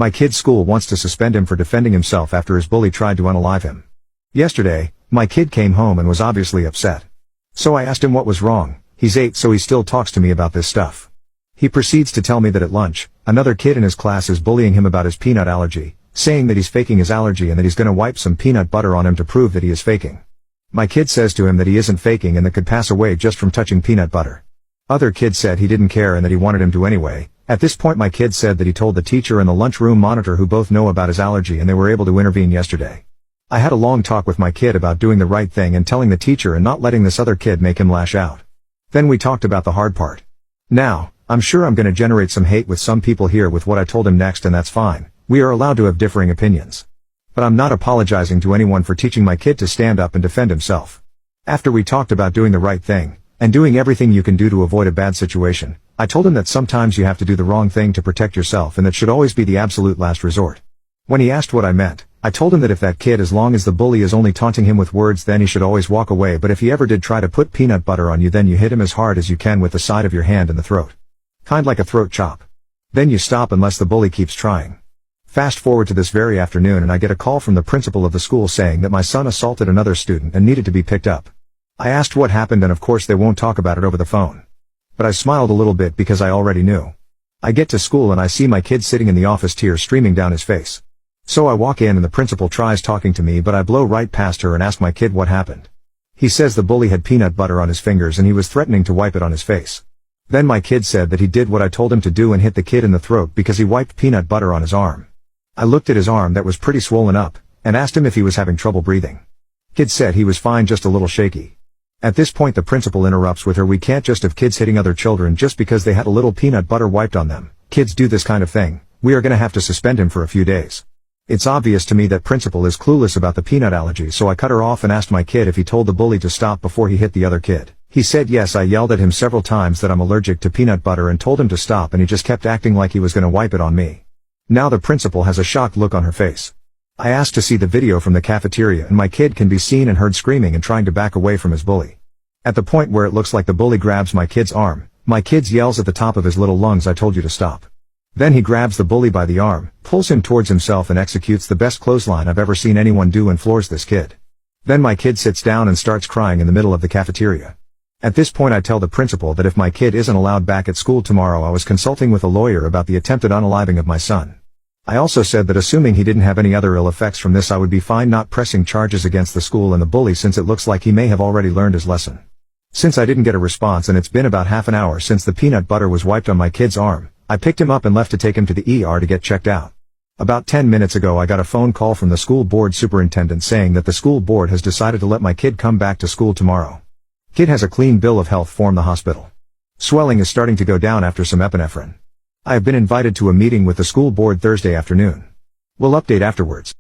My kid's school wants to suspend him for defending himself after his bully tried to unalive him. Yesterday, my kid came home and was obviously upset. So I asked him what was wrong. He's 8, so he still talks to me about this stuff. He proceeds to tell me that at lunch, another kid in his class is bullying him about his peanut allergy, saying that he's faking his allergy and that he's gonna wipe some peanut butter on him to prove that he is faking. My kid says to him that he isn't faking and that could pass away just from touching peanut butter. Other kids said he didn't care and that he wanted him to anyway. At this point my kid said that he told the teacher and the lunchroom monitor, who both know about his allergy, and they were able to intervene yesterday. I had a long talk with my kid about doing the right thing and telling the teacher and not letting this other kid make him lash out. Then we talked about the hard part. Now, I'm sure I'm gonna generate some hate with some people here with what I told him next, and that's fine. We are allowed to have differing opinions. But I'm not apologizing to anyone for teaching my kid to stand up and defend himself. After we talked about doing the right thing, and doing everything you can do to avoid a bad situation, I told him that sometimes you have to do the wrong thing to protect yourself, and that should always be the absolute last resort. When he asked what I meant, I told him that if that kid, as long as the bully is only taunting him with words, then he should always walk away, but if he ever did try to put peanut butter on you, then you hit him as hard as you can with the side of your hand in the throat. Kind like a throat chop. Then you stop unless the bully keeps trying. Fast forward to this very afternoon and I get a call from the principal of the school saying that my son assaulted another student and needed to be picked up. I asked what happened, and of course they won't talk about it over the phone. But I smiled a little bit because I already knew. I get to school and I see my kid sitting in the office, tears streaming down his face. So I walk in and the principal tries talking to me, but I blow right past her and ask my kid what happened. He says the bully had peanut butter on his fingers and he was threatening to wipe it on his face. Then my kid said that he did what I told him to do and hit the kid in the throat because he wiped peanut butter on his arm. I looked at his arm that was pretty swollen up, and asked him if he was having trouble breathing. Kid said he was fine, just a little shaky. At this point the principal interrupts with her, "We can't just have kids hitting other children just because they had a little peanut butter wiped on them. Kids do this kind of thing. We are gonna have to suspend him for a few days." It's obvious to me that principal is clueless about the peanut allergy, so I cut her off and asked my kid if he told the bully to stop before he hit the other kid. He said yes. I yelled at him several times that I'm allergic to peanut butter and told him to stop, and he just kept acting like he was gonna wipe it on me. Now the principal has a shocked look on her face. I asked to see the video from the cafeteria, and my kid can be seen and heard screaming and trying to back away from his bully. At the point where it looks like the bully grabs my kid's arm, my kid yells at the top of his little lungs, "I told you to stop." Then he grabs the bully by the arm, pulls him towards himself and executes the best clothesline I've ever seen anyone do and floors this kid. Then my kid sits down and starts crying in the middle of the cafeteria. At this point I tell the principal that if my kid isn't allowed back at school tomorrow, I was consulting with a lawyer about the attempted unaliving of my son. I also said that assuming he didn't have any other ill effects from this, I would be fine not pressing charges against the school and the bully, since it looks like he may have already learned his lesson. Since I didn't get a response and it's been about half an hour since the peanut butter was wiped on my kid's arm, I picked him up and left to take him to the ER to get checked out. About 10 minutes ago I got a phone call from the school board superintendent saying that the school board has decided to let my kid come back to school tomorrow. Kid has a clean bill of health from the hospital. Swelling is starting to go down after some epinephrine. I have been invited to a meeting with the school board Thursday afternoon. We'll update afterwards.